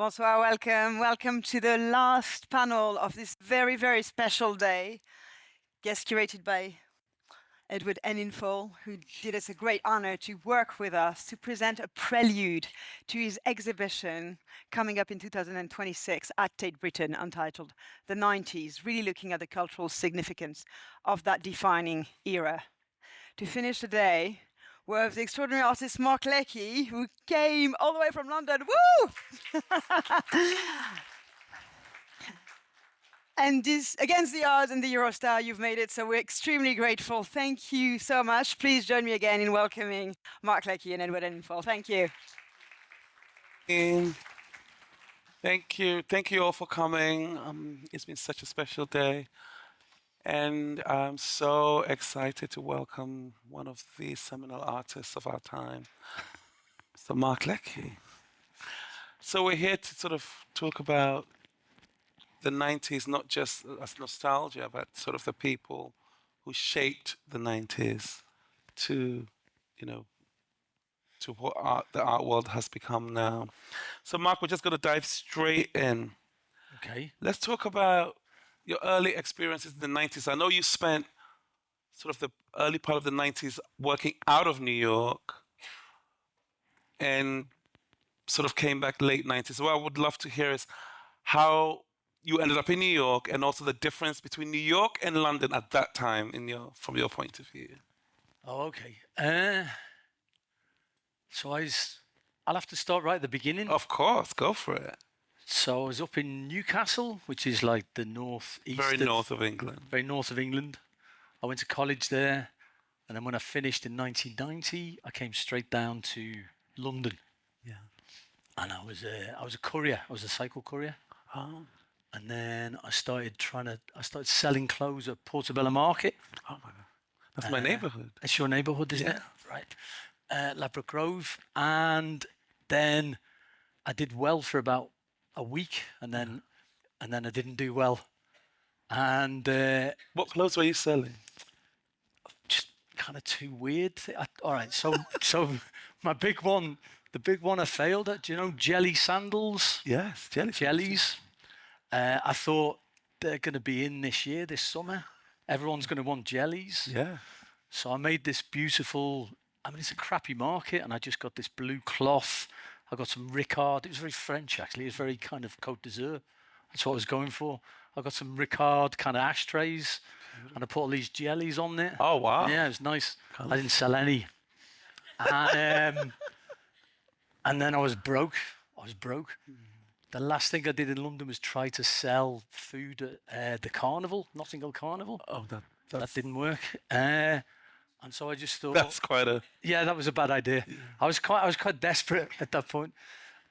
Bonsoir, welcome. Welcome to the last panel of this very, very special day. Guest curated by Edward Enninful, who did us a great honor to work with us to present a prelude to his exhibition coming up in 2026 at Tate Britain, entitled The 90s, really looking at the cultural significance of that defining era. To finish the day, we have the extraordinary artist Mark Leckey, who came all the way from London. Woo! And this, against the odds and the Eurostar, you've made it, so we're extremely grateful. Thank you so much. Please join me again in welcoming Mark Leckey and Edward Enninful. Thank you. Thank you. Thank you all for coming. It's been such a special day. And I'm so excited to welcome one of the seminal artists of our time, Mr. Mark Leckey. So we're here to sort of talk about the 90s, not just as nostalgia, but sort of the people who shaped the 90s to, to what the art world has become now. So Mark, we're just going to dive straight in. Okay. Let's talk about your early experiences in the 90s. I know you spent sort of the early part of the 90s working out of New York and sort of came back late 90s. What I would love to hear is how you ended up in New York and also the difference between New York and London at that time from your point of view. Oh, okay. So I'll have to start right at the beginning. Of course, go for it. So I was up in Newcastle, which is like the northeast. Very north of England. Very north of England. I went to college there. And then when I finished in 1990, I came straight down to London. Yeah. And I was a courier. I was a cycle courier. Oh. And then I started selling clothes at Portobello Market. Oh my God. That's my neighborhood. It's your neighborhood, isn't it? Right. Ladbroke Grove. And then I did well for about a week, and then I didn't do well. And what clothes were you selling? Just kind of too weird. All right, so my big one, the big one I failed at. Do you know jelly sandals? Yes, jellies. I thought they're going to be in this summer. Everyone's going to want jellies. Yeah. So I made this beautiful. I mean, it's a crappy market, and I just got this blue cloth. I got some Ricard. It was very French, actually. It was very kind of Côte d'Azur. That's what I was going for. I got some Ricard kind of ashtrays, and I put all these jellies on there. Oh, wow. Yeah, it was nice. I didn't sell any. And then I was broke. The last thing I did in London was try to sell food at the Carnival, Notting Hill Carnival. Oh, that didn't work. And so I just thought that's quite a that was a bad idea. Yeah. I was quite desperate at that point.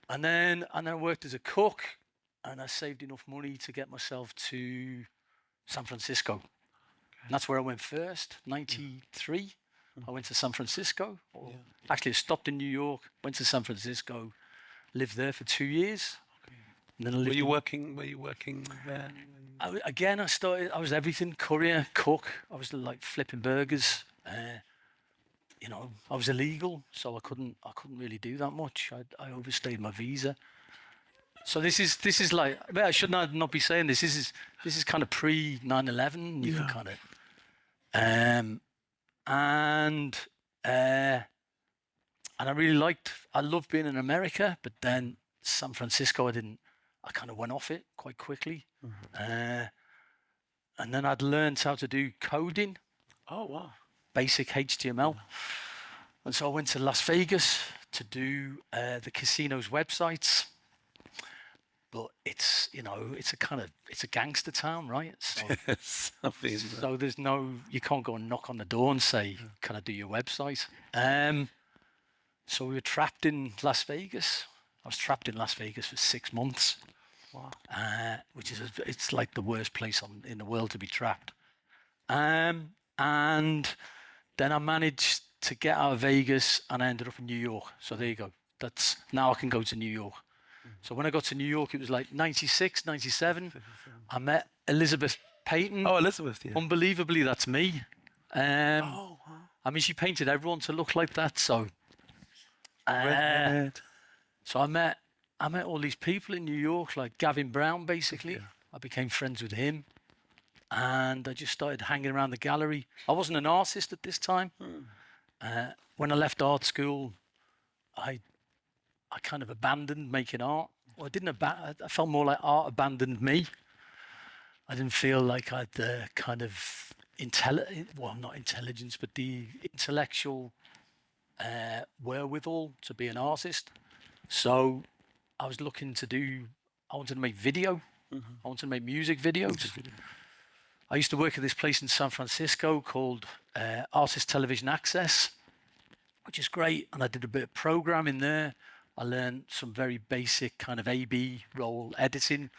And then I worked as a cook, and I saved enough money to get myself to San Francisco. Okay. And that's where I went first, 93. Yeah. I went to San Francisco. Actually, I stopped in New York, went to San Francisco, lived there for 2 years. Okay. And then were you working there? I was everything, courier, cook. I was like flipping burgers. I was illegal, so I couldn't really do that much. I overstayed my visa. So this is like, I should not be saying this. This is kind of pre 9/11. You can kind of, and I loved being in America, but then San Francisco, I kind of went off it quite quickly. Mm-hmm. And then I'd learned how to do coding. Oh, wow. Basic HTML. And so I went to Las Vegas to do the casino's websites. But it's a gangster town, right? So, yes, so you can't go and knock on the door and say, can I do your website? So we were trapped in Las Vegas. I was trapped in Las Vegas for 6 months. Wow. It's like the worst place in the world to be trapped. And then I managed to get out of Vegas, and I ended up in New York. So there you go. Now I can go to New York. So when I got to New York, it was like 96, 97. I met Elizabeth Payton. Oh, Elizabeth, yeah. Unbelievably, that's me. Wow. I mean, she painted everyone to look like that. So, so I met I met all these people in New York, like Gavin Brown, basically. I became friends with him. And I just started hanging around the gallery. I wasn't an artist at this time. When I left art school, I kind of abandoned making art. Well, I felt more like art abandoned me. I didn't feel like I had the kind of not intelligence, but the intellectual wherewithal to be an artist. So I was looking I wanted to make video. I wanted to make music videos. I used to work at this place in San Francisco called Artist Television Access, which is great. And I did a bit of programming there. I learned some very basic kind of A/B roll editing.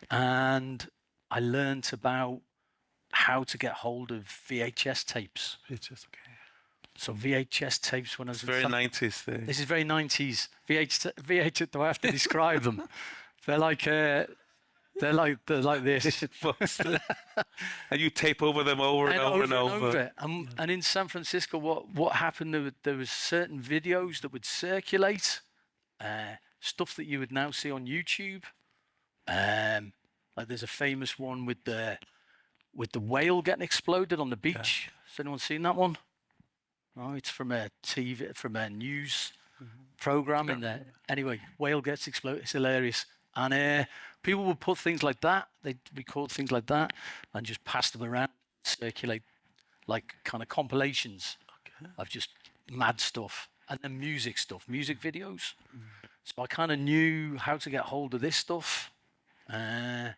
And I learned about how to get hold of VHS tapes. VHS, okay. So VHS tapes when I was very 90s thing. This is very 90s. VHS, do I have to describe them? They're like this. And you tape over them over and over. And in San Francisco, what happened, there was certain videos that would circulate, stuff that you would now see on YouTube. Like there's a famous one with the whale getting exploded on the beach. Has anyone seen that one? Oh, it's from a news program in there. Anyway, whale gets exploded. It's hilarious. And people would put things like that. They'd record things like that and just pass them around, circulate like kind of compilations of just mad stuff. And then music stuff, music videos. So I kind of knew how to get hold of this stuff. And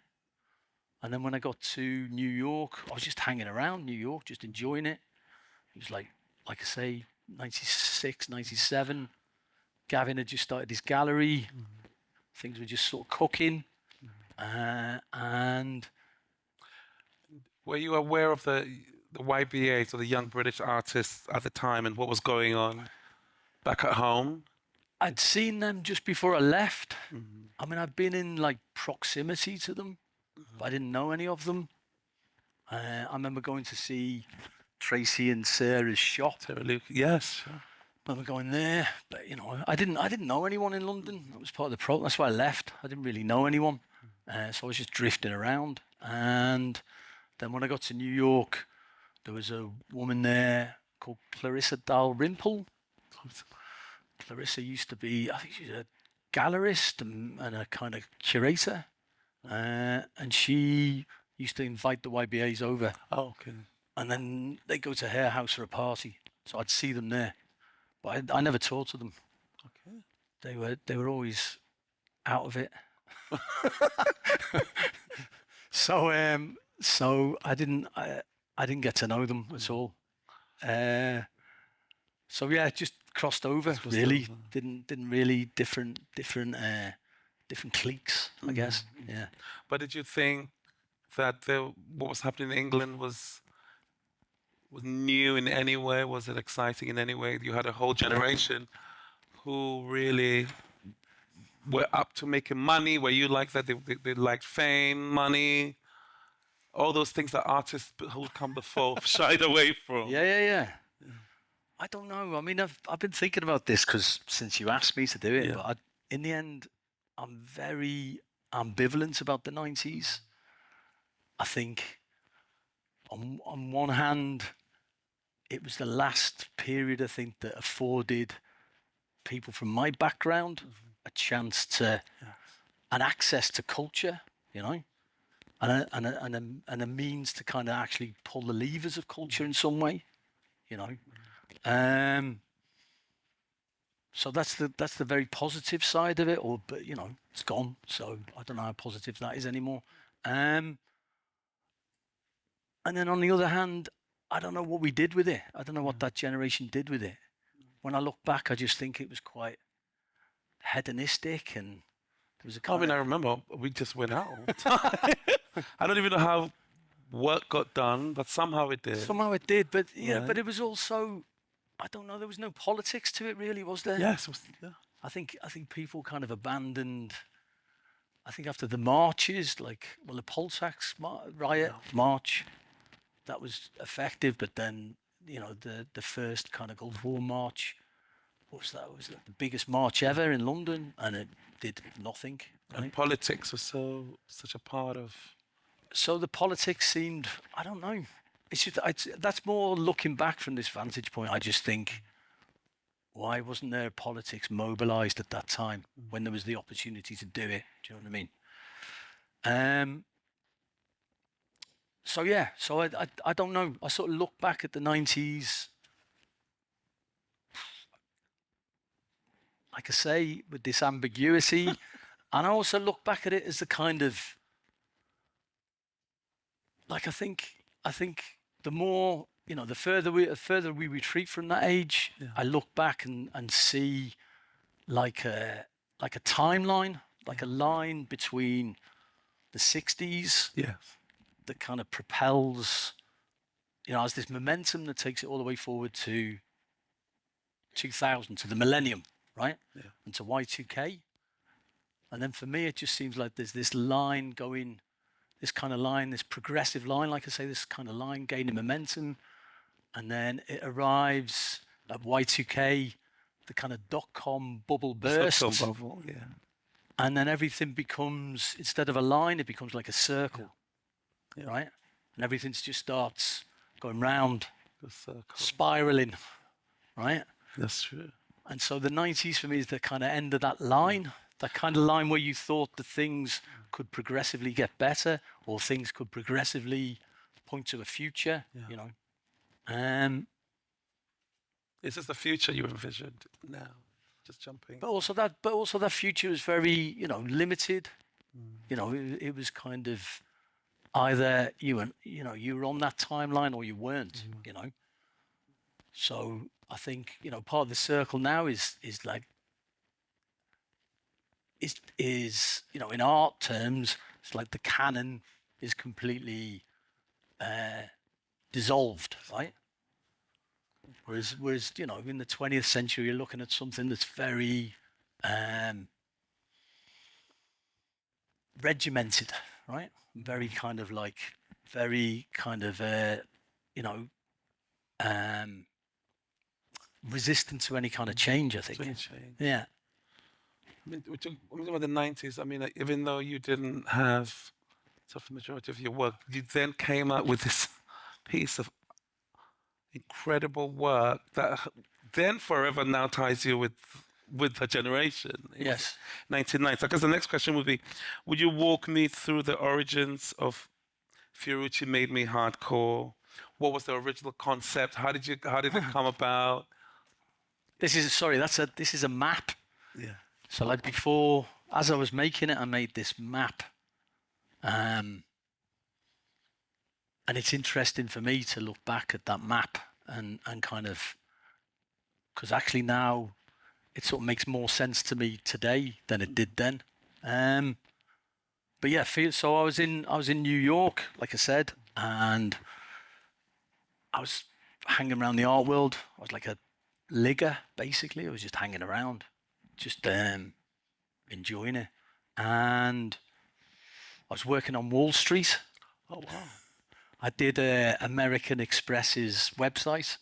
then when I got to New York, I was just hanging around New York, just enjoying it. It was like I say, 96, 97. Gavin had just started his gallery. Things were just sort of cooking. And were you aware of the YBAs or the Young British Artists at the time and what was going on back at home? I'd seen them just before I left. I mean, I'd been in like proximity to them, but I didn't know any of them. I remember going to see Tracy and Sarah's shop. Sarah Luke, yes. I remember going there, but you know, I didn't know anyone in London. That was part of the problem. That's why I left. I didn't really know anyone, so I was just drifting around. And then when I got to New York, there was a woman there called Clarissa Dalrymple. Clarissa used to be, I think she's a gallerist and a kind of curator, and she used to invite the YBAs over. Oh, okay. And then they go to her house for a party, so I'd see them there, but I never talked to them. Okay. They were always out of it. So I didn't get to know them at all. So yeah, just crossed over. Really didn't really different cliques, I guess. Yeah. But did you think that what was happening in England was new in any way? Was it exciting in any way? You had a whole generation who really were up to making money. Were you like that? They liked fame, money, all those things that artists who come before shied away from. Yeah. I don't know. I mean, I've been thinking about this since you asked me to do it. But in the end, I'm very ambivalent about the 90s. I think on one hand, it was the last period, I think, that afforded people from my background a chance to, an access to culture, you know, and a means to kind of actually pull the levers of culture in some way, you know. So that's the very positive side of it, but you know, it's gone. So I don't know how positive that is anymore. And then on the other hand, I don't know what we did with it. I don't know what that generation did with it. When I look back, I just think it was quite hedonistic, and there was a kind I remember we just went out all the time. I don't even know how work got done, but somehow it did. Somehow it did, but but it was also, I don't know, there was no politics to it really, was there? Yes. I think people kind of abandoned, I think after the marches, like, well, the poll tax march, that was effective, but then, you know, the first kind of Gulf War march, what was that? It was the biggest march ever in London, and it did nothing. Right? And politics was such a part of. So the politics seemed, I don't know. It's just, that's more looking back from this vantage point. I just think, why wasn't there politics mobilised at that time when there was the opportunity to do it? Do you know what I mean? So yeah, so I don't know. I sort of look back at the 90s, like I say, with this ambiguity, and I also look back at it as the kind of, like I think the more, you know, the further we retreat from that age, I look back and see like a timeline, like a line between the 60s. Yes. That kind of propels, you know, has this momentum that takes it all the way forward to 2000, to the millennium, right? Yeah. And to Y2K. And then for me, it just seems like there's this line going, this kind of line, this progressive line, like I say, this kind of line gaining momentum. And then it arrives at Y2K, the kind of dot-com bubble burst. Bubble, yeah. And then everything becomes, instead of a line, it becomes like a circle. Yeah. Right? And everything just starts going round, The circle. spiraling, right? That's true. And so the 90s for me is the kind of end of that line, that kind of line where you thought that things could progressively get better or things could progressively point to a future, you know. Is this the future you envisioned now? Just jumping. But also that future was very, you know, limited. You know, it was kind of either you were on that timeline or you weren't, you know. So I think, you know, part of the circle now is like is you know, in art terms, it's like the canon is completely dissolved, right? Whereas you know, in the 20th century, you're looking at something that's very regimented, right? Very kind of you know, resistant to any kind of change, I think. Yeah. I mean, we're talking about the 90s. I mean, even though you didn't have sort of the majority of your work, you then came up with this piece of incredible work that then forever now ties you with the generation. Yes. 1990. I guess the next question would be, would you walk me through the origins of Fiorucci Made Me Hardcore? What was the original concept? How did it come about? This is a map. Yeah. So like before, as I was making it, I made this map. And it's interesting for me to look back at that map and kind of, because actually now it sort of makes more sense to me today than it did then. But yeah, so I was in New York, like I said, and I was hanging around the art world. I was like a ligger, basically. I was just hanging around, just enjoying it. And I was working on Wall Street. Oh wow! I did American Express's website.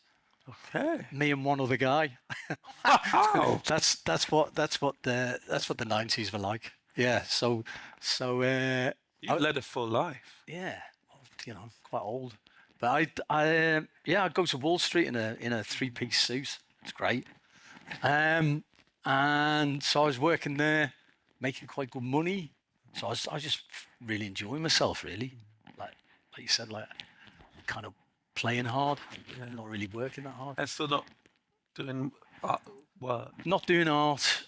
Okay. Me and one other guy. Wow. That's what the 90s were like. Yeah. So You led a full life. yeah, you know, quite old. But I'd go to Wall Street in a three-piece suit. It's great. And so I was working there, making quite good money. So I was just really enjoying myself, really. Like you said, like kind of playing hard, not really working that hard. And still not doing work. Not doing art,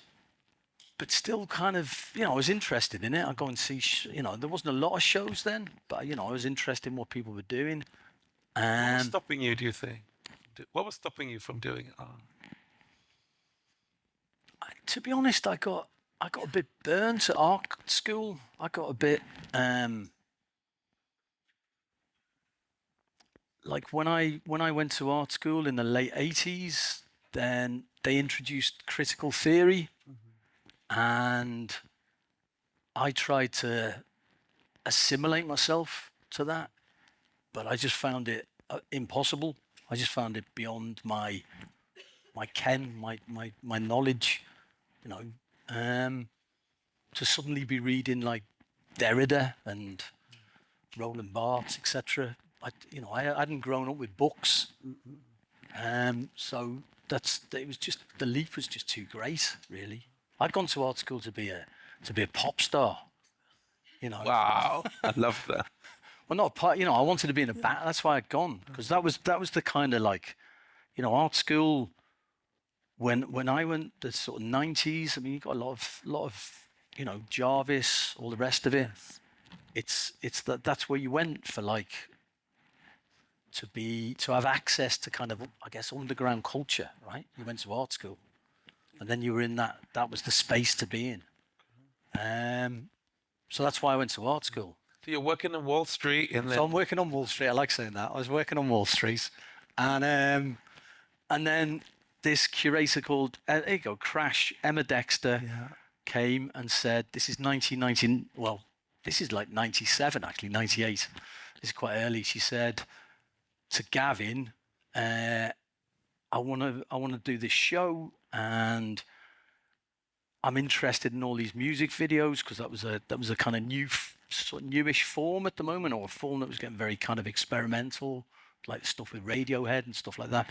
but still kind of, you know, I was interested in it. I'd go and see, you know, there wasn't a lot of shows then, but, you know, I was interested in what people were doing. What was stopping you, do you think? What was stopping you from doing art? To be honest, I got a bit burnt at art school. I got a bit, like when I went to art school in the late 80s, then they introduced critical theory, and I tried to assimilate myself to that, but I just found it impossible. I just found it beyond my my knowledge, you know, to suddenly be reading like Derrida and Roland Barthes, etc. I hadn't grown up with books, so it was just, the leap was just too great, really. I'd gone to art school to be a pop star, you know. Wow, I love that. Well, not a pop, you know. I wanted to be in a band. That's why I'd gone, because that was the kind of like, you know, art school. When I went, the sort of 90s. I mean, you got a lot of, you know, Jarvis, all the rest of it. It's that's where you went for like to have access to kind of, I guess, underground culture, right? You went to art school, and then you were in that was the space to be in. So that's why I went to art school. So you're working on Wall Street, and then... So I'm working on Wall Street. I like saying that. I was working on Wall Street, and then this curator called, there you go, Crash, Emma Dexter, came and said, this is 1990, well, this is like 97, actually, 98. This is quite early. She said to Gavin, I want to do this show, and I'm interested in all these music videos, because that was a kind of sort of newish form at the moment, or a form that was getting very kind of experimental, like stuff with Radiohead and stuff like that.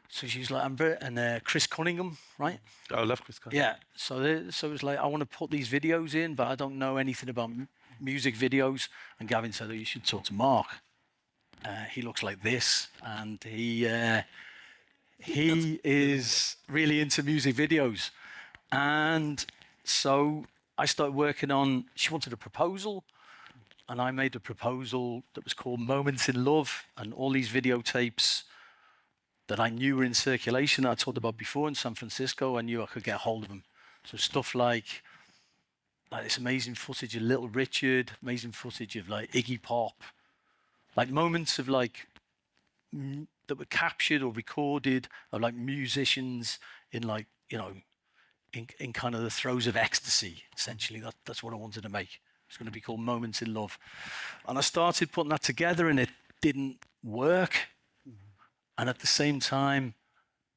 So she was like, and Chris Cunningham, right? Oh, I love Chris Cunningham. Yeah. So it was like, I want to put these videos in, but I don't know anything about music videos. And Gavin said, oh, you should talk to Mark. He looks like this, and he is really into music videos. And so I started working on, she wanted a proposal, and I made a proposal that was called Moments in Love, and all these videotapes that I knew were in circulation that I talked about before in San Francisco, I knew I could get hold of them. So stuff like this amazing footage of Little Richard, amazing footage of like Iggy Pop, like moments of like that were captured or recorded of like musicians in like, you know, in kind of the throes of ecstasy, essentially. That's what I wanted to make. It's going to be called Moments in Love. And I started putting that together, and it didn't work. And at the same time,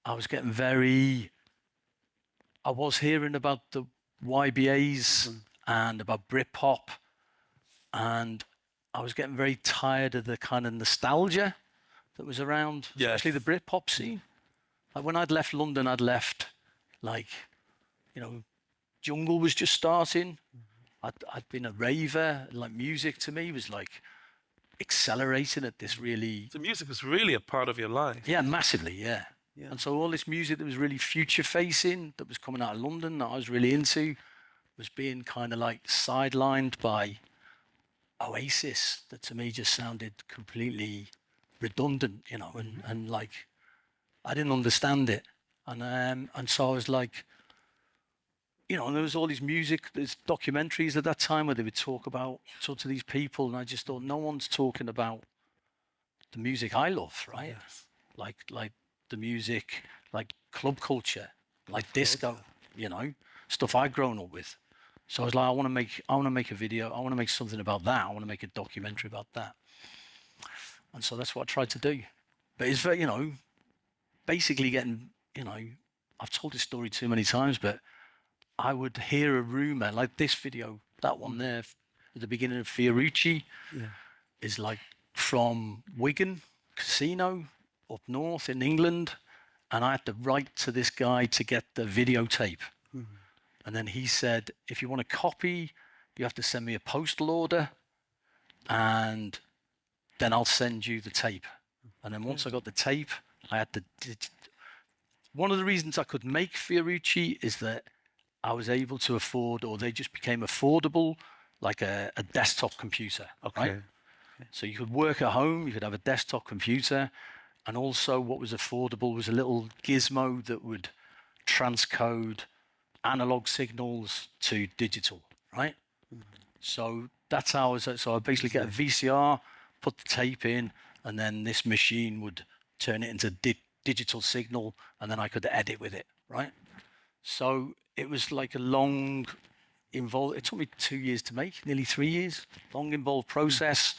I was hearing about the YBAs and about Britpop, and I was getting very tired of the kind of nostalgia that was around, especially the Britpop scene. Like when I'd left London, I'd left like, you know, Jungle was just starting. I'd been a raver. Like music to me was like accelerating at this really... So music was really a part of your life. Yeah, massively, yeah. And so all this music that was really future-facing, that was coming out of London, that I was really into, was being kind of like sidelined by Oasis, that to me just sounded completely redundant, you know, and like I didn't understand it. And so I was like, you know, and there was all these there's documentaries at that time where they would talk to these people, and I just thought, no one's talking about the music I love, right? Yes. Like the music, like club culture, like disco, you know, stuff I'd grown up with. So I was like, I want to make a video. I want to make something about that. I want to make a documentary about that. And so that's what I tried to do. But it's very, you know, basically getting, you know, I've told this story too many times, but I would hear a rumor like this video, that one there at the beginning of Fiorucci, is like from Wigan Casino up north in England. And I had to write to this guy to get the videotape. And then he said, if you want a copy, you have to send me a postal order, and then I'll send you the tape. And then once I got the tape, I had to... One of the reasons I could make Fiorucci is that I was able to afford, or they just became affordable, like a desktop computer. Okay. Right? So you could work at home, you could have a desktop computer, and also what was affordable was a little gizmo that would transcode analog signals to digital, right? So that's how I was. So I basically get a VCR, put the tape in, and then this machine would turn it into digital signal, and then I could edit with it, right? So it was like a long, involved. It took me 2 years to make, nearly 3 years. Long, involved process,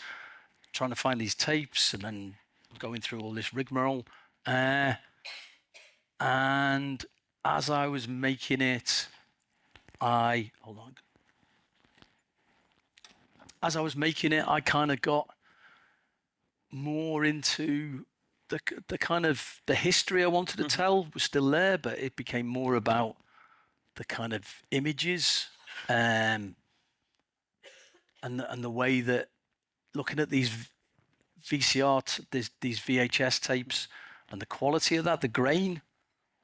trying to find these tapes, and then going through all this rigmarole. And as I was making it, I kind of got more into the kind of the history I wanted to tell was still there, but it became more about the kind of images and the way that looking at these VCR, these VHS tapes, and the quality of that, the grain,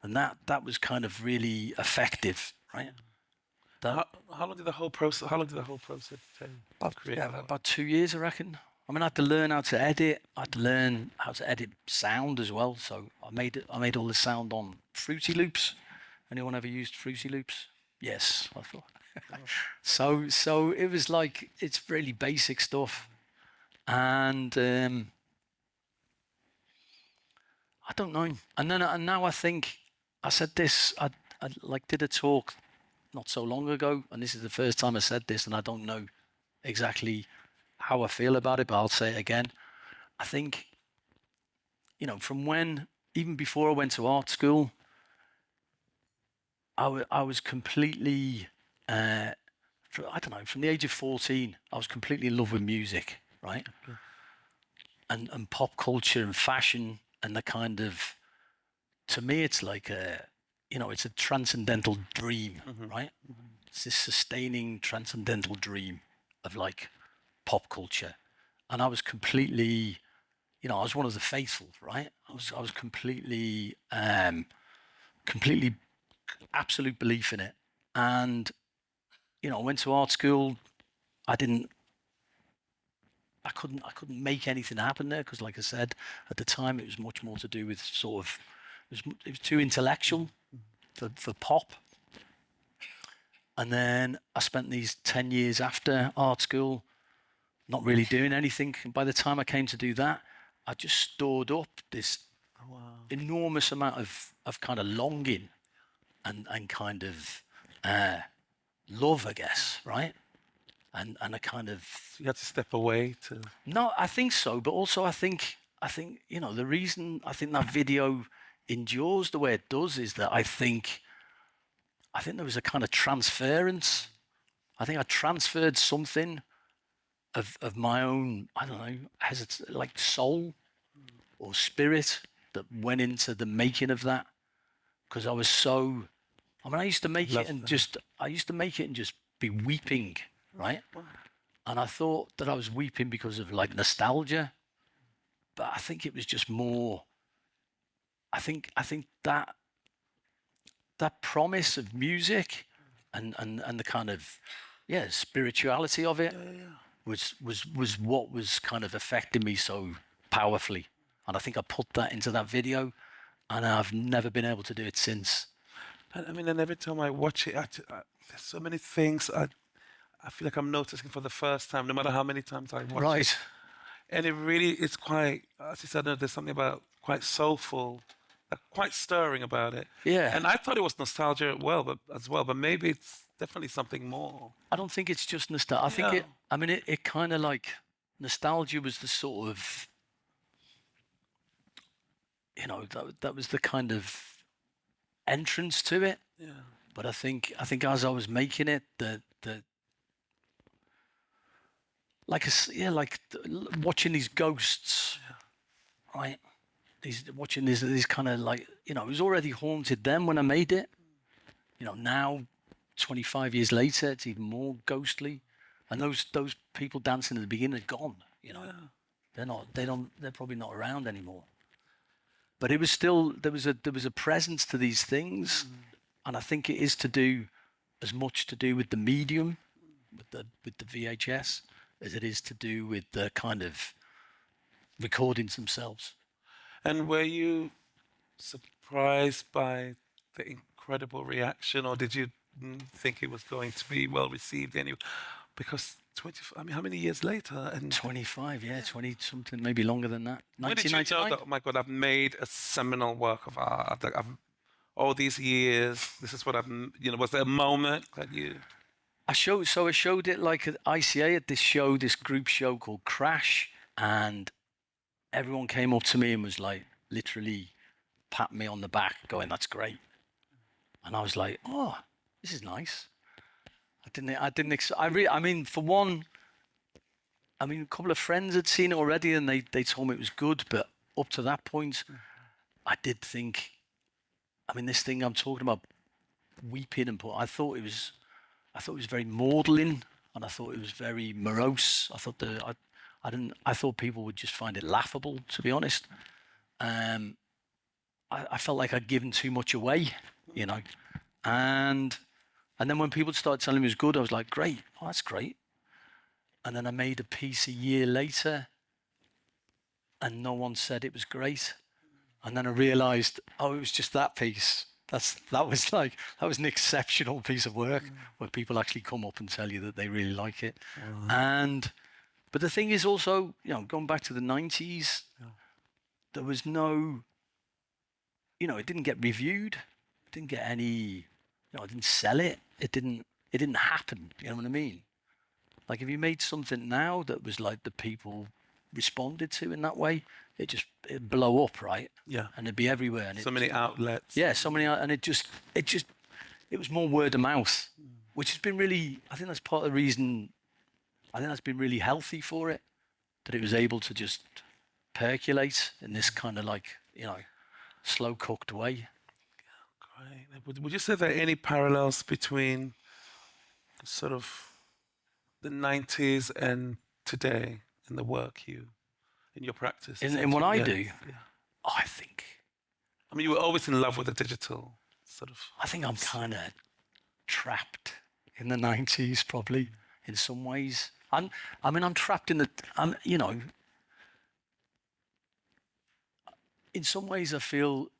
and that was kind of really effective, right? How long did the whole process take? About 2 years, I reckon. I mean, I had to learn how to edit. I had to learn how to edit sound as well. So I made all the sound on Fruity Loops. Anyone ever used Fruity Loops? Yes, I thought. So it was like, it's really basic stuff. And I don't know. And now I think, I said this, I like did a talk not so long ago, and this is the first time I said this, and I don't know exactly how I feel about it, but I'll say it again. I think, from when, even before I went to art school, I was completely, I don't know, from the age of 14, I was completely in love with music, right? Okay. And pop culture and fashion and the kind of, to me, it's like it's a transcendental dream, right? It's this sustaining transcendental dream of like pop culture. And I was completely, I was one of the faithful, right? I was completely, absolute belief in it. And, I went to art school. I couldn't make anything happen there because, like I said, at the time it was much more to do with sort of, it was too intellectual for pop. And then I spent these 10 years after art school not really doing anything. And by the time I came to do that, I just stored up this enormous amount of kind of longing and kind of love, I guess, right? And a kind of, you had to step away to. No, I think so, but also I think the reason I think that video endures the way it does is that I think there was a kind of transference. I think I transferred something of my own, I don't know, like soul or spirit that went into the making of that, because I was so. I mean, I used to make it and just be weeping, right? And I thought that I was weeping because of like nostalgia, but I think it was just more. I think that promise of music and the kind of spirituality of it was what was kind of affecting me so powerfully, and I think I put that into that video, and I've never been able to do it since. I mean, and every time I watch it, there's so many things I feel like I'm noticing for the first time, no matter how many times I watch it. And it really is quite, as you said, there's something about quite soulful, quite stirring about it. Yeah. And I thought it was nostalgia as well, but maybe it's definitely something more. I don't think it's just nostalgia. I think it kind of like, nostalgia was the sort of, that was the kind of entrance to it. Yeah. But I think as I was making it, watching these ghosts, right? Watching these kind of like, it was already haunted then when I made it. Now, 25 years later, it's even more ghostly. And those people dancing at the beginning are gone. They're probably not around anymore. But it was still, there was a presence to these things, and I think it is as much to do with the medium, with the VHS, as it is to do with the kind of recordings themselves. And were you surprised by the incredible reaction, or did you think it was going to be well received anyway? Because how many years later? And 25, 20 something, maybe longer than that. When did you know that, oh my God, I've made a seminal work of art? All these years, this is what was there a moment that you... I showed it like at ICA at this group show called Crash, and everyone came up to me and was like literally patting me on the back, going, "That's great." And I was like, "Oh, this is nice." I mean, for one, I mean, a couple of friends had seen it already, and they told me it was good. But up to that point, I did think, I mean, this thing I'm talking about, weeping and I thought it was very maudlin, and I thought it was very morose. I thought I thought people would just find it laughable, to be honest. I felt like I'd given too much away, you know. And then when people started telling me it was good, I was like, great, oh, that's great. And then I made a piece a year later, and no one said it was great. And then I realised, oh, it was just that piece. That was an exceptional piece of work where people actually come up and tell you that they really like it. But the thing is also, you know, going back to the 90s, there was no, you know, it didn't get reviewed. It didn't get any, you know, I didn't sell it. It didn't happen. You know what I mean? Like if you made something now that was like the people responded to in that way, it'd blow up, right? Yeah. And it'd be everywhere. And so many outlets. Yeah, so many, and it was more word of mouth, which has been really, I think that's part of the reason, I think that's been really healthy for it, that it was able to just percolate in this kind of like, you know, slow cooked way. Great. Would you say there are any parallels between sort of the 90s and today in the work in your practice? In what I do? Yeah. Oh, I think. I mean, you were always in love with the digital sort of. I think I'm kind of trapped in the 90s, probably, in some ways. I'm trapped in you know, in some ways I feel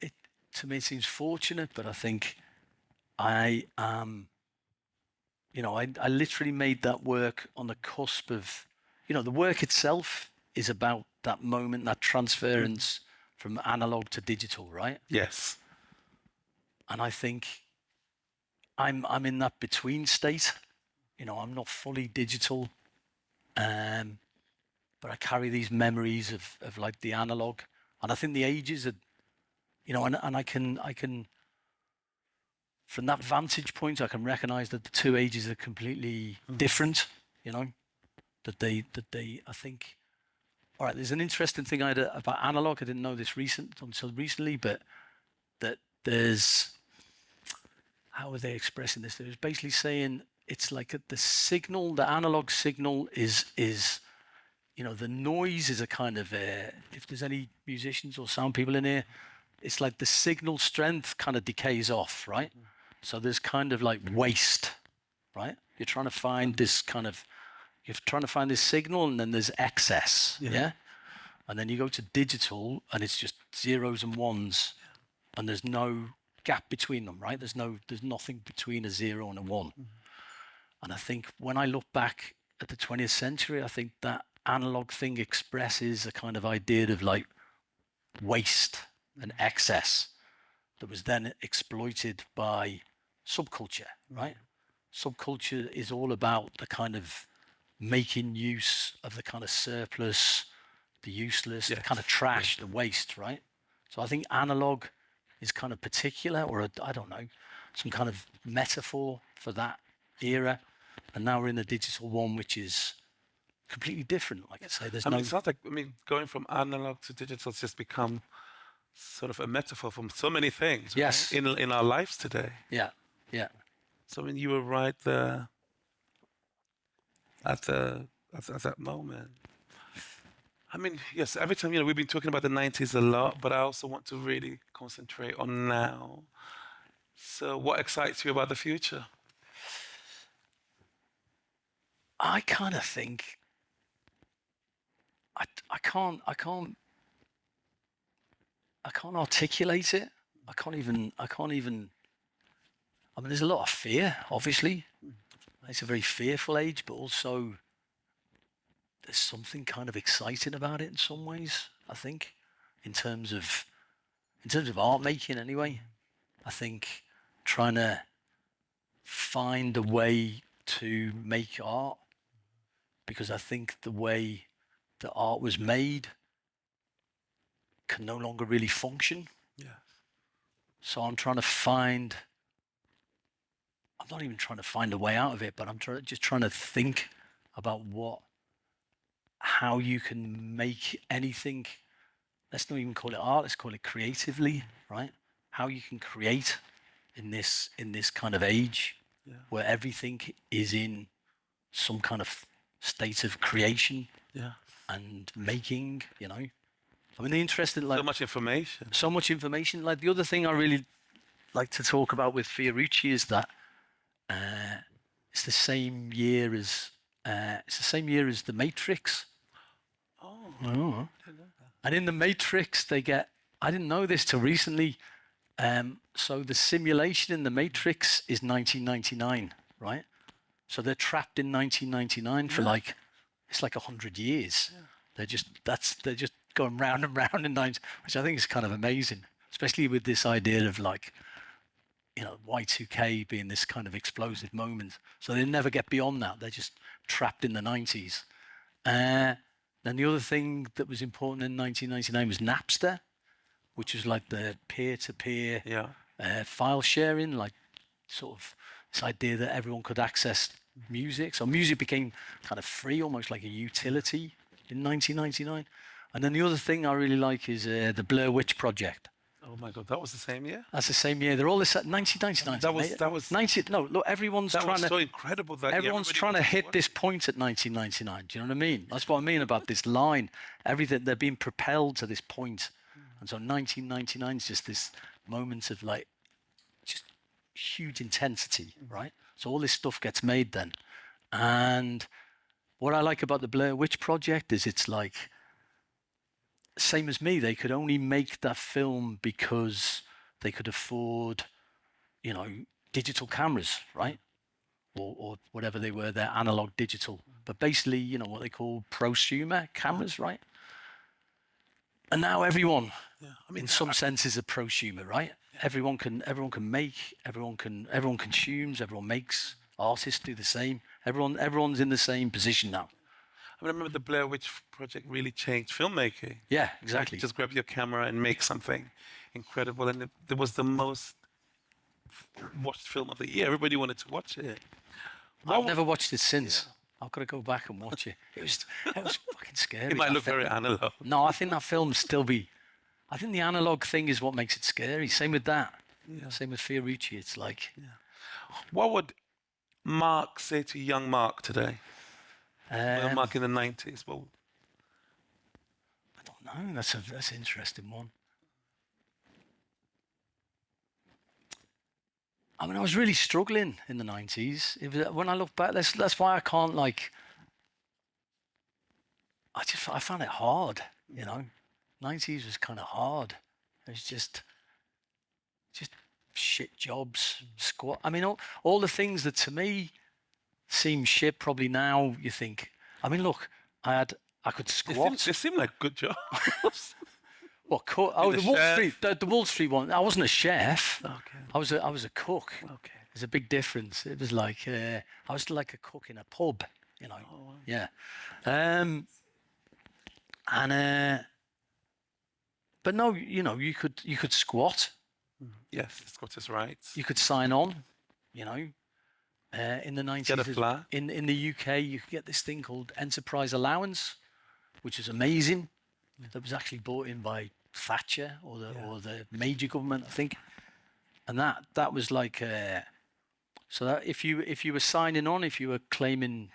it, to me it seems fortunate, but I think I you know, I literally made that work on the cusp of, you know, the work itself is about that moment, that transference from analog to digital, right? Yes. And I think I'm in that between state. You know, I'm not fully digital, but I carry these memories of like the analog. And I think the ages are, you know, and I can, from that vantage point, I can recognize that the two ages are completely different, you know, that they, I think, all right, there's an interesting thing about analog. I didn't know this until recently, but that there's, how are they expressing this? They was basically saying it's like the analog signal is, you know, the noise is a kind of, if there's any musicians or sound people in here, it's like the signal strength kind of decays off, right? So there's kind of like waste, right? You're trying to find this kind of, you're trying to find this signal, and then there's excess, yeah? And then you go to digital and it's just zeros and ones, and there's no gap between them, right? There's nothing between a zero and a one. And I think when I look back at the 20th century, I think that analog thing expresses a kind of idea of like waste and excess that was then exploited by subculture, right? Subculture is all about the kind of making use of the kind of surplus, the useless, the kind of trash, the waste, right? So I think analog is kind of particular, or I don't know, some kind of metaphor for that era. And now we're in the digital one, which is completely different. Like I say, It sounds like, going from analog to digital has just become sort of a metaphor for so many things, yes, right? in our lives today. Yeah. So you were right there at that moment. I mean, yes, every time, we've been talking about the 90s a lot, but I also want to really concentrate on now. So what excites you about the future? I kind of think I can't articulate it. I can't even, I mean, there's a lot of fear, obviously. It's a very fearful age, but also there's something kind of exciting about it in some ways, I think, in terms of art making anyway. I think trying to find a way to make art, because I think the way that art was made can no longer really function, So I'm trying to find. I'm not even trying to find a way out of it, but I'm just trying to think about how you can make anything. Let's not even call it art. Let's call it creatively, right? How you can create in this kind of age where everything is in some kind of state of creation and making. You know, I mean, the interesting So much information. So much information. Like the other thing I really like to talk about with Fiorucci is that it's the same year as The Matrix. Oh. I didn't know that. And in The Matrix, they get. I didn't know this till recently. So the simulation in The Matrix is 1999, right? So they're trapped in 1999 for it's like 100 years. Yeah. They're just going round and round in 90, which I think is kind of amazing, especially with this idea of like, you know, Y2K being this kind of explosive moment. So they never get beyond that. They're just trapped in the 90s. Then the other thing that was important in 1999 was Napster, which was like the peer-to-peer file sharing, like sort of this idea that everyone could access music. So music became kind of free, almost like a utility in 1999. And then the other thing I really like is the Blair Witch Project. Oh my God, that was the same year? That's the same year. They're all this 1999. That was 90. No, look, everyone's that trying was to. so incredible that everyone's trying to hit this point at 1999. Do you know what I mean? That's what I mean about this line. Everything, they're being propelled to this point. And so 1999 is just this moment of like just huge intensity, right? So all this stuff gets made then. And what I like about the Blair Witch Project is it's like, same as me, they could only make that film because they could afford, you know, digital cameras, right? Or whatever they were, they're analog digital. But basically, you know, what they call prosumer cameras, right? And now everyone, in some sense, is a prosumer, right? Everyone can make, everyone consumes, everyone makes. Artists do the same. Everyone's in the same position now. I remember the Blair Witch Project really changed filmmaking. Yeah, exactly. Like just grab your camera and make something incredible. And it was the most watched film of the year. Everybody wanted to watch it. I've never watched it since. I've got to go back and watch it. It was fucking scary. It might look very analog. No, I think that film still be. I think the analog thing is what makes it scary. Same with that. Yeah. Same with Fiorucci. It's like. Yeah. What would Mark say to young Mark today? Mark in the 90s. Well, I don't know. That's an interesting one. I mean, I was really struggling in the 90s. When I look back, that's why I can't like. I found it hard, you know. 90s was kind of hard. It was just shit jobs, squat. I mean, all the things that to me seem shit. Probably now you think. I mean, look, I could squat. They seem like good jobs. What? The Wall Street one. I wasn't a chef. Okay. I was a cook. Okay. There's a big difference. It was like I was like a cook in a pub, you know. Oh, wow. Yeah. But no, you know, you could squat. Yes, squatters' rights. You could sign on, you know. In the 90s, Get a flat. In the UK, you could get this thing called Enterprise Allowance, which is amazing. That was actually brought in by Thatcher or the major government, I think. And that was like so that if you were signing on, if you were claiming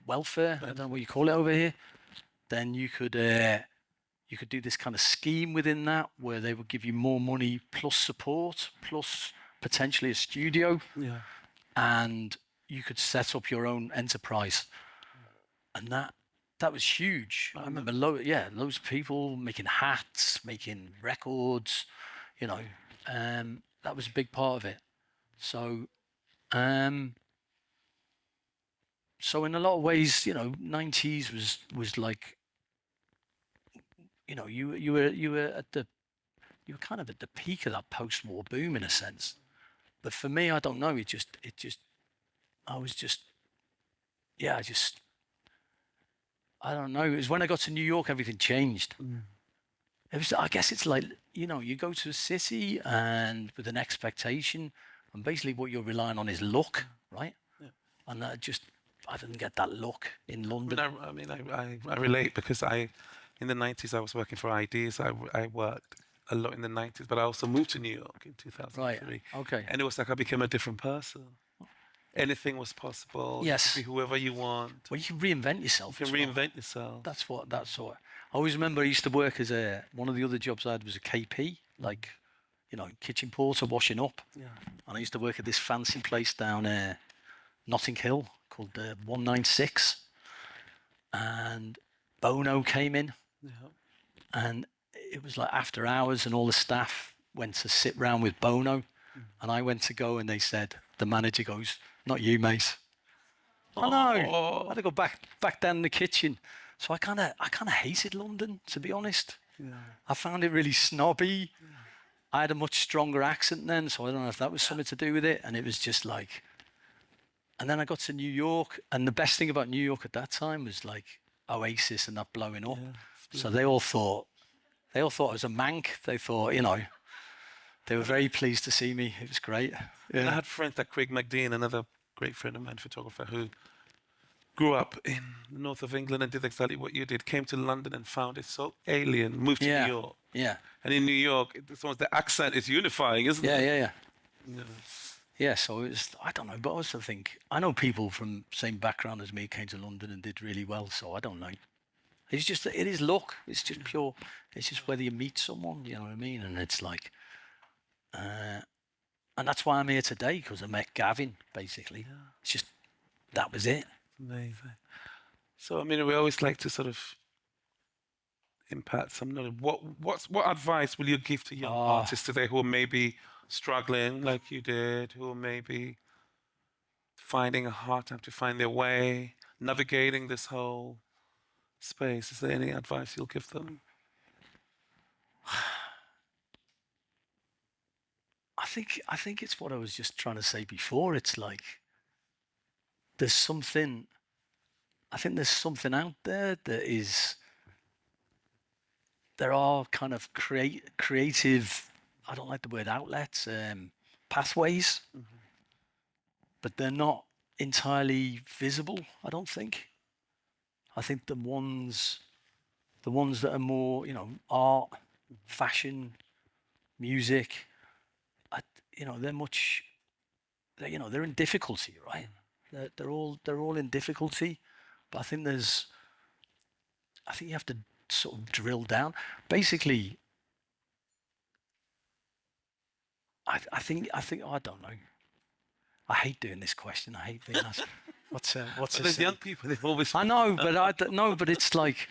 welfare, I don't know what you call it over here, then you could do this kind of scheme within that where they would give you more money plus support plus potentially a studio. Yeah. And you could set up your own enterprise. And that was huge. I remember loads of people making hats, making records, you know. That was a big part of it. So in a lot of ways, you know, 90s was like, you know, you were kind of at the peak of that post-war boom in a sense. But for me, I don't know. I don't know. It was when I got to New York, everything changed. It was. I guess it's like you know, you go to a city and with an expectation, and basically what you're relying on is luck, right? Yeah. And I didn't get that luck in London. I mean, I relate because in the 90s, I was working for IDs. I worked a lot in the 90s, but I also moved to New York in 2003. Right, okay. And it was like I became a different person. Anything was possible. Yes. You could be whoever you want. Well, you can reinvent yourself. You can reinvent yourself. That's what. I always remember I used to work as one of the other jobs I had was a KP, like, you know, kitchen porter, washing up. Yeah. And I used to work at this fancy place down Notting Hill called 196. And Bono came in. Yeah. And it was like after hours, and all the staff went to sit round with Bono. And I went to go, and they said, the manager goes, "Not you, mate." I know. I had to go back down in the kitchen. So I kind of hated London, to be honest. Yeah. I found it really snobby. Yeah. I had a much stronger accent then, so I don't know if that was something to do with it. And it was just like, and then I got to New York, and the best thing about New York at that time was like Oasis and that blowing up. Yeah, so they all thought I was a mank. They thought, you know, they were very pleased to see me. It was great. Yeah. And I had friends like Craig McDean, another great friend of mine, photographer, who grew up in the north of England and did exactly what you did, came to London and found it so alien, moved to New York. Yeah. And in New York, it's almost the accent is unifying, isn't it? Yeah. Yeah, so it was, I don't know, but I also think, I know people from same background as me came to London and did really well, so I don't know. It's just, it is luck. It's just pure, it's just whether you meet someone, you know what I mean? And it's like, and that's why I'm here today, because I met Gavin, basically. Yeah. It's just, that was it. Amazing. So, I mean, we always like to sort of impact some knowledge. What advice will you give to young artists today who are maybe struggling like you did, who are maybe finding a hard time to find their way, navigating this whole space? Is there any advice you'll give them? I think it's what I was just trying to say before. It's like there's something out there that is, there are kind of creative, I don't like the word outlets, pathways, but they're not entirely visible, I don't think. I think the ones that are more, you know, art, fashion, music, you know, they're in difficulty, right? They're all in difficulty, but I think you have to sort of drill down. Basically, I think I don't know. I hate doing this question. I hate being asked. What's there's young people. They've always. I know, but it's like.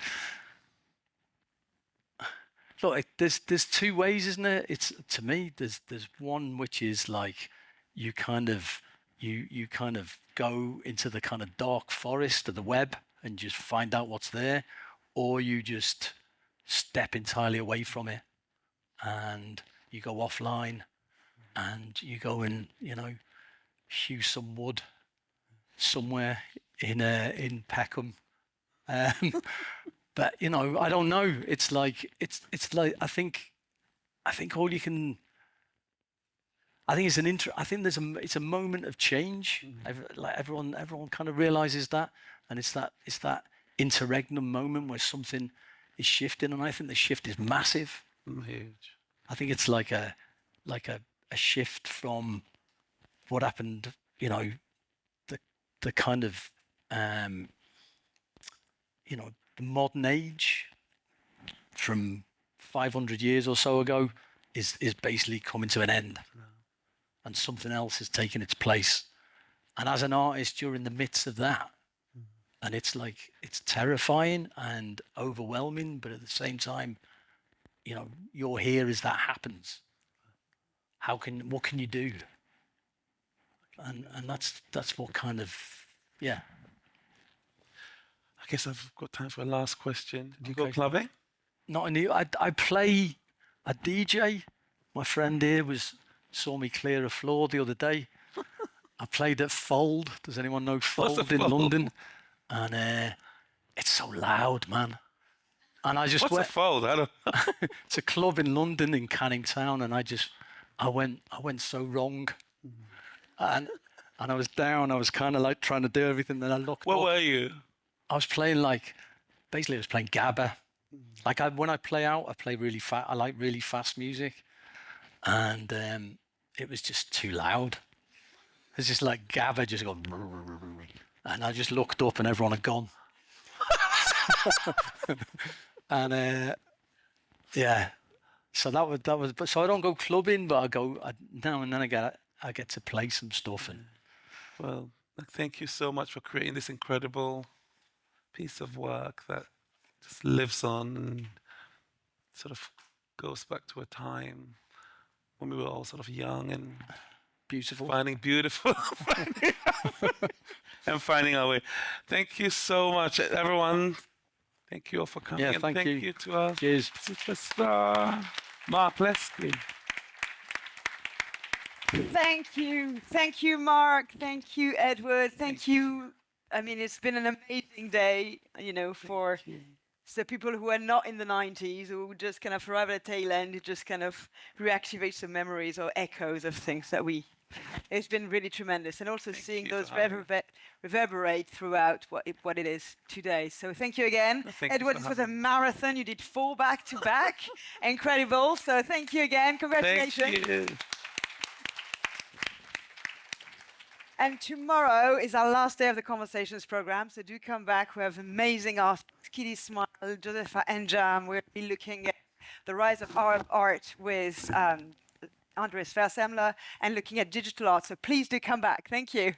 Look, there's two ways, isn't it? It's, to me, there's one which is like you kind of go into the kind of dark forest of the web and just find out what's there, or you just step entirely away from it and you go offline and you go and, you know, hew some wood somewhere in Peckham. But, you know, I don't know. It's like I think all you can. I think it's a moment of change. Like everyone kind of realizes that, and it's that interregnum moment where something is shifting, and I think the shift is massive. Huge. I think it's like a shift from what happened. You know, the kind of you know, the modern age from 500 years or so ago is basically coming to an end, and something else is taking its place. And as an artist, you're in the midst of that, and it's like, it's terrifying and overwhelming, but at the same time, you know, you're here as that happens. What can you do? And that's what kind of, yeah. I guess I've got time for a last question. Do you go clubbing? Not new. I play a DJ. My friend here saw me clear a floor the other day. I played at Fold. Does anyone know Fold in London? And it's so loud, man. And I just What's a went. fold? I don't. It's a club in London in Canning Town, and I went so wrong, and I was down. I was kind of like trying to do everything. Then I looked What up. were you? I was playing basically I was playing gabba. Like when I play out, I play really fast. I like really fast music, and it was just too loud. It's just like gabba just going, and I just looked up and everyone had gone. And yeah, so that was. But so I don't go clubbing, but now and then I get to play some stuff. And Well, thank you so much for creating this incredible piece of work that just lives on and sort of goes back to a time when we were all sort of young and beautiful. finding beautiful and finding our way. Thank you so much, everyone. Thank you all for coming. Yeah, and thank you. Thank you to our Cheers. superstar, Mark Leckey. Thank you, Mark. Thank you, Edward. Thank you. I mean, it's been an amazing day, for the people who are not in the 90s, who just kind of arrive at the tail end, it just kind of reactivates some memories or echoes of things that it's been really tremendous. And also seeing those reverberate throughout what it is today. So thank you again. Edward, this was a marathon. You did 4 back-to-back. Incredible. So thank you again. Congratulations. Thank you. And tomorrow is our last day of the Conversations program, so do come back. We have amazing artists, Kitty Smile, Josepha Enjam. We'll be looking at the rise of art with Andres Versemler and looking at digital art. So please do come back. Thank you.